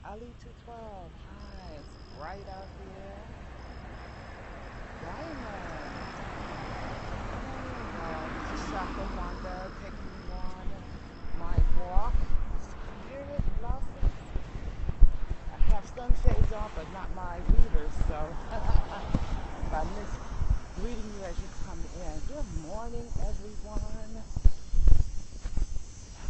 Ali 212. Hi, it's bright out here. This is Chakra Wanda taking you on my walk. Spirit blossoms. I have sunshades on, but not my readers, so I miss greeting you as you come in. Good morning, everyone.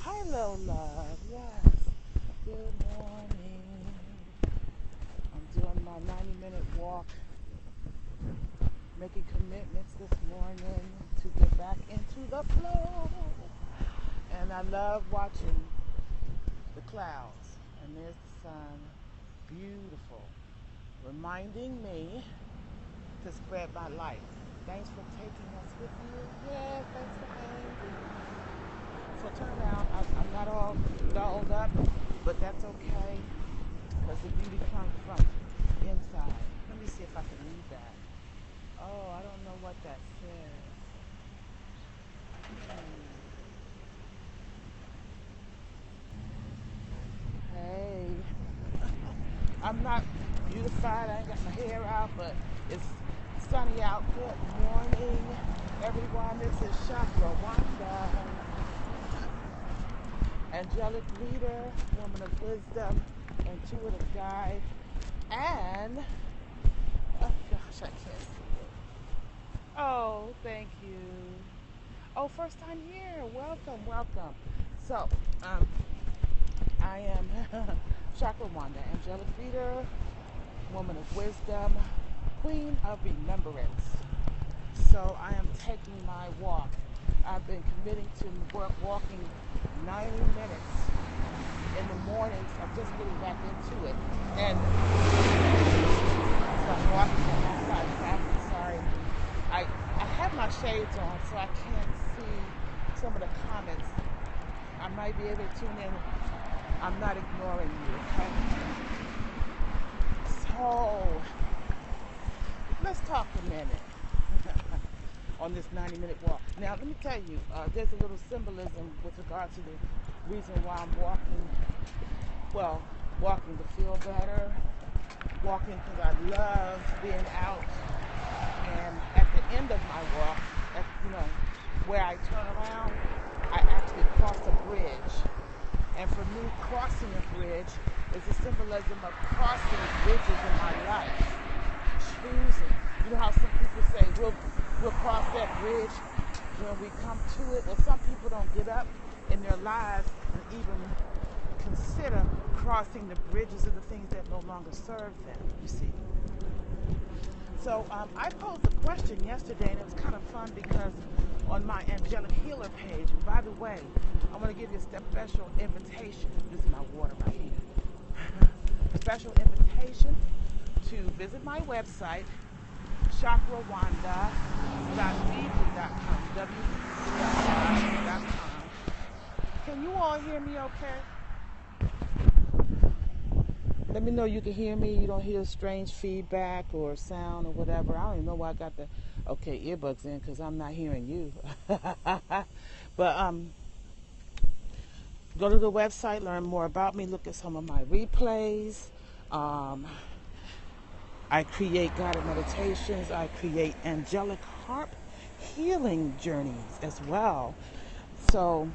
Hi, little love. Yes. Good morning. I'm doing my 90-minute walk, making commitments this morning to get back into the flow. And I love watching the clouds. And there's the sun. Beautiful. Reminding me to spread my light. Thanks for taking us with you. Yeah, thanks for hanging. So turn around. I'm not all dolled up, but that's okay because the beauty comes from inside. Let me see if I can read that. Oh, I don't know what that says. Hey, I'm not beautified. I ain't got my hair out, but it's sunny out. Good morning, everyone. This is Chakra Wanda, angelic leader, woman of wisdom, intuitive guide, and oh gosh, I can't see it. Oh, thank you. Oh, first time here. Welcome, welcome. So, I am Chakra Wanda, angelic leader, woman of wisdom, queen of remembrance. So I am taking my walk. I've been committing to walking 90 minutes in the mornings. I'm just getting back into it. And so I'm walking on my side back. Sorry. I have my shades on, so I can't see some of the comments. I might be able to tune in. I'm not ignoring you, okay? So, let's talk a minute on this 90-minute walk. Now, let me tell you, there's a little symbolism with regard to the reason why I'm walking. Well, walking to feel better, walking because I love being out. And at the end of my walk, where I turn around, I actually cross a bridge. And for me, crossing a bridge is a symbolism of crossing bridges in my life. Choosing. You know how some people say, we'll cross that bridge when we come to it? Well, some people don't get up in their lives and even consider crossing the bridges of the things that no longer serve them, you see. So I posed a question yesterday, and it was kind of fun because on my Angelic Healer page, and by the way, I want to give you a special invitation. This is my water right here. A special invitation to visit my website, chakrawanda.weebly.com, www.com. Can you all hear me okay? Let me know you can hear me. You don't hear strange feedback or sound or whatever. I don't even know why I got the earbuds in because I'm not hearing you. But go to the website, learn more about me, look at some of my replays. I create guided meditations. I create angelic harp healing journeys as well. So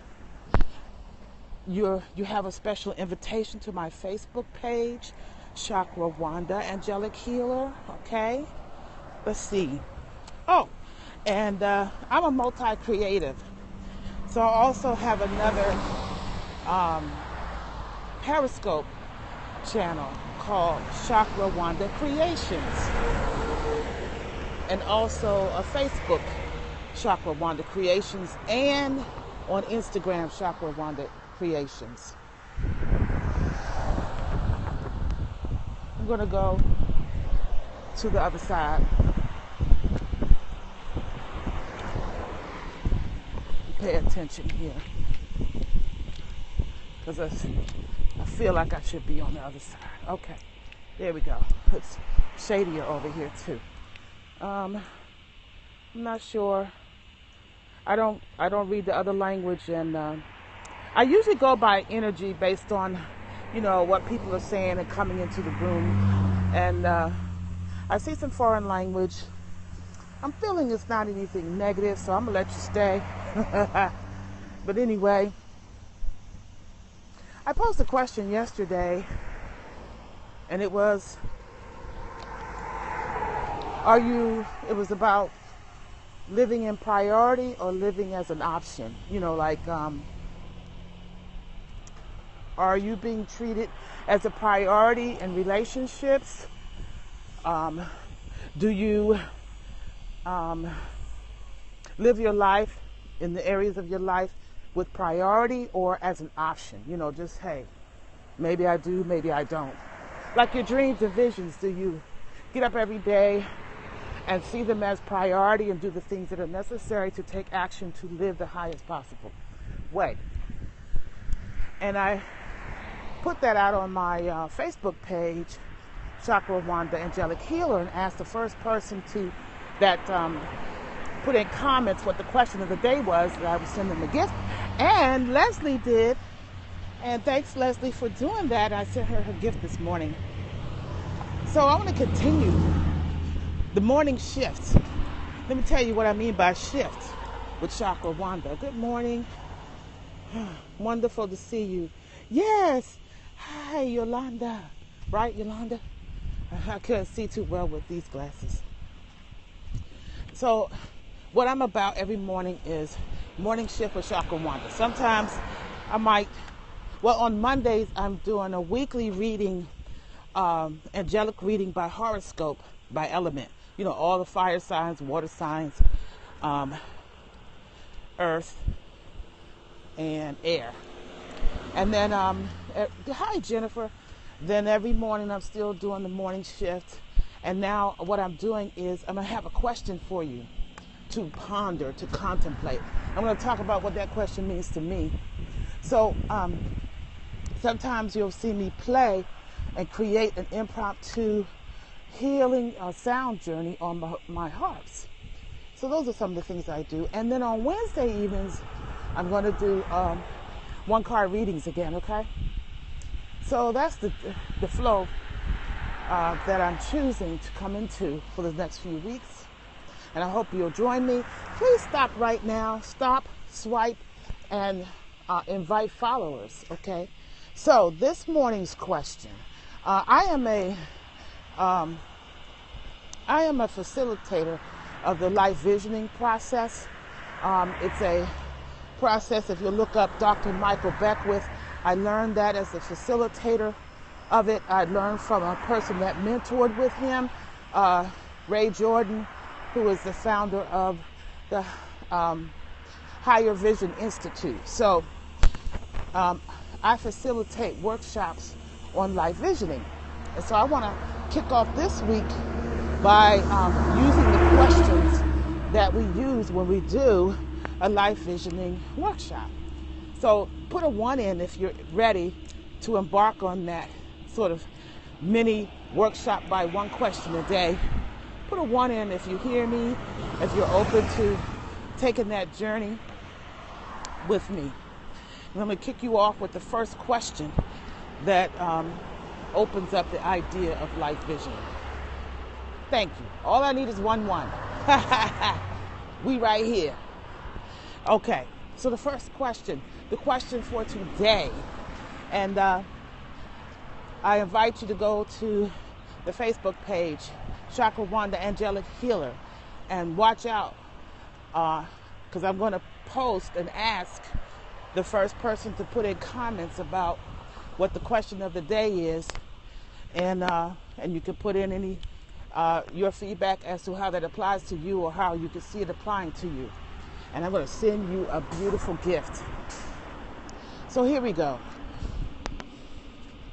you have a special invitation to my Facebook page, Chakra Wanda, Angelic Healer. Okay, let's see. Oh, and I'm a multi-creative, so I also have another periscope channel called Chakra Wanda Creations, and also a Facebook Chakra Wanda Creations, and on Instagram Chakra Wanda Creations. I'm gonna go to the other side. Pay attention here, because I feel like I should be on the other side. Okay, there we go. It's shadier over here too. I'm not sure. I don't read the other language, and I usually go by energy based on what people are saying and coming into the room. And I see some foreign language. I'm feeling it's not anything negative, so I'm going to let you stay. But anyway, I posed a question yesterday, and it was, it was about living in priority or living as an option. Are you being treated as a priority in relationships? Do you live your life in the areas of your life with priority or as an option? Just, hey, maybe I do, maybe I don't. Like your dreams and visions, do you get up every day and see them as priority and do the things that are necessary to take action to live the highest possible way? And I put that out on my Facebook page, Chakra Wanda, Angelic Healer, and asked the first person that put in comments what the question of the day was, that I would send them a gift. And Leslie did. And thanks, Leslie, for doing that. I sent her gift this morning. So I want to continue the morning shift. Let me tell you what I mean by shift with Chakra Wanda. Good morning. Wonderful to see you. Yes. Hi, Yolanda. Right, Yolanda? I couldn't see too well with these glasses. So what I'm about every morning is morning shift with Chakra Wanda. Sometimes I might, on Mondays, I'm doing a weekly reading, angelic reading by horoscope, by element. All the fire signs, water signs, earth, and air. And then, hi, Jennifer. Then every morning I'm still doing the morning shift. And now what I'm doing is I'm going to have a question for you to ponder, to contemplate. I'm going to talk about what that question means to me. So sometimes you'll see me play and create an impromptu healing sound journey on my harps. So those are some of the things I do. And then on Wednesday evenings, I'm going to do one-card readings again, okay? So that's the flow that I'm choosing to come into for the next few weeks. And I hope you'll join me. Please stop right now. Stop, swipe, and invite followers, okay? So this morning's question. I am a facilitator of the life visioning process. It's a process, if you look up Dr. Michael Beckwith, I learned that as a facilitator of it. I learned from a person that mentored with him, Ray Jordan, who is the founder of the Higher Vision Institute. So I facilitate workshops on life visioning. And so I want to kick off this week by using the questions that we use when we do a life visioning workshop. So put a 1 in if you're ready to embark on that sort of mini workshop by one question a day. Put a 1 in if you hear me, if you're open to taking that journey with me. And I'm going to kick you off with the first question that opens up the idea of life visioning. Thank you. All I need is 1 1. We right here. Okay, so the first question, the question for today, and I invite you to go to the Facebook page, Chakra Wanda, Angelic Healer, and watch out, because I'm going to post and ask the first person to put in comments about what the question of the day is, and you can put in any your feedback as to how that applies to you or how you can see it applying to you. And I'm going to send you a beautiful gift. So here we go.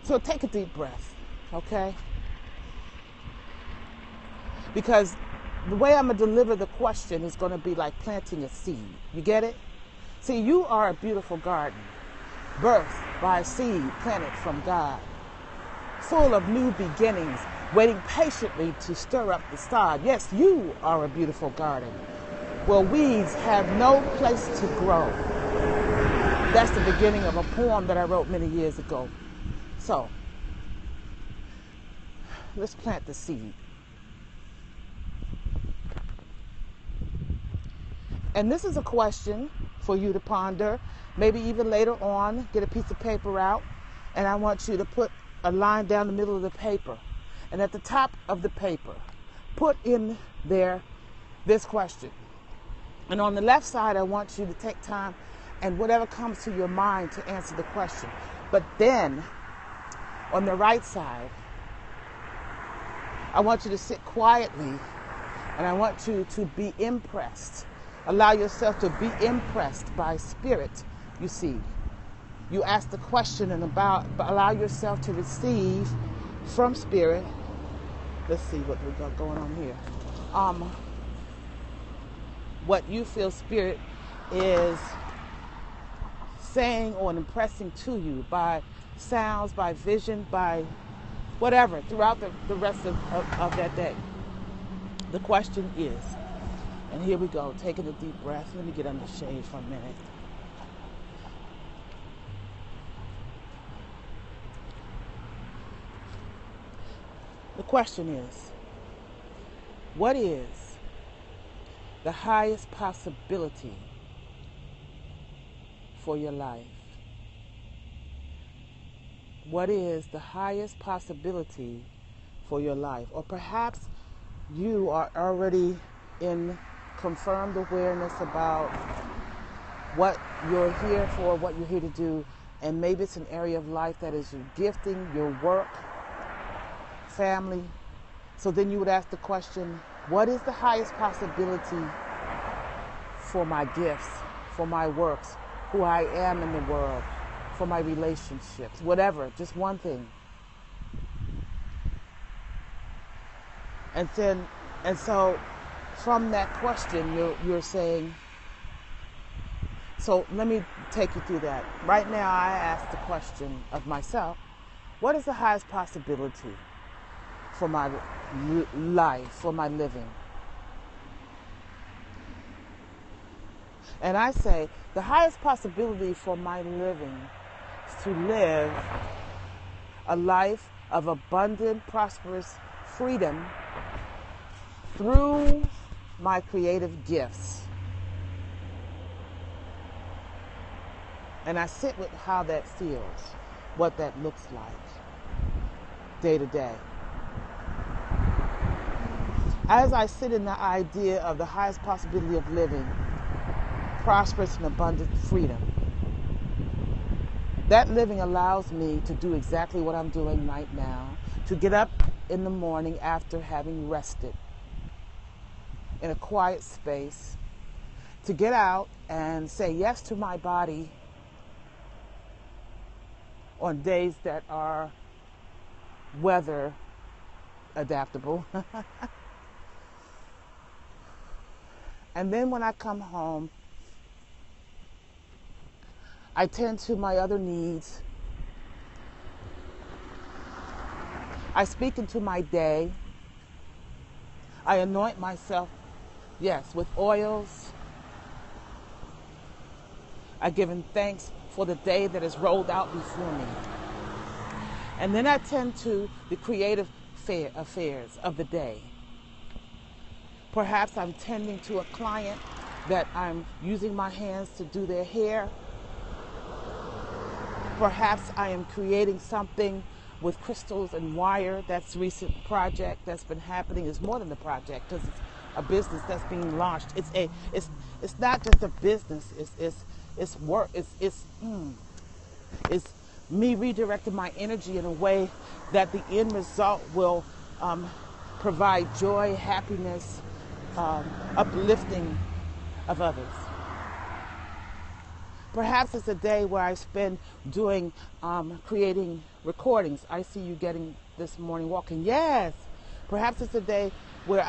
So take a deep breath, okay? Because the way I'm going to deliver the question is going to be like planting a seed. You get it? See, you are a beautiful garden, birthed by a seed planted from God, full of new beginnings, waiting patiently to stir up the sod. Yes, you are a beautiful garden. Well, weeds have no place to grow. That's the beginning of a poem that I wrote many years ago. So let's plant the seed. And this is a question for you to ponder. Maybe even later on, get a piece of paper out, and I want you to put a line down the middle of the paper. And at the top of the paper, put in there this question. And on the left side, I want you to take time and whatever comes to your mind to answer the question. But then, on the right side, I want you to sit quietly, and I want you to be impressed. Allow yourself to be impressed by spirit, you see. You ask the question and allow yourself to receive from spirit. Let's see what we got going on here. What you feel spirit is saying or impressing to you by sounds, by vision, by whatever, throughout the rest of that day. The question is, and here we go, taking a deep breath. Let me get under shade for a minute. The question is, what is the highest possibility for your life? What is the highest possibility for your life? Or perhaps you are already in confirmed awareness about what you're here for, what you're here to do, and maybe it's an area of life that is your gifting, your work, family. So then you would ask the question, what is the highest possibility for my gifts, for my works, who I am in the world, for my relationships, whatever, just one thing. And so from that question, you're saying, so let me take you through that. Right now, I ask the question of myself, what is the highest possibility for my life, for my living? And I say, the highest possibility for my living is to live a life of abundant, prosperous freedom through my creative gifts. And I sit with how that feels, what that looks like day to day. As I sit in the idea of the highest possibility of living prosperous and abundant freedom, that living allows me to do exactly what I'm doing right now, to get up in the morning after having rested in a quiet space, to get out and say yes to my body on days that are weather adaptable. And then when I come home, I tend to my other needs. I speak into my day. I anoint myself, yes, with oils. I give him thanks for the day that has rolled out before me. And then I tend to the creative affairs of the day. Perhaps I'm tending to a client that I'm using my hands to do their hair. Perhaps I am creating something with crystals and wire. That's a recent project that's been happening. It's more than a project because it's a business that's being launched. It's not just a business. It's work. It's me redirecting my energy in a way that the end result will provide joy, happiness, uplifting of others. Perhaps it's a day where I spend doing, creating recordings. I see you getting this morning walking. Yes. Perhaps it's a day where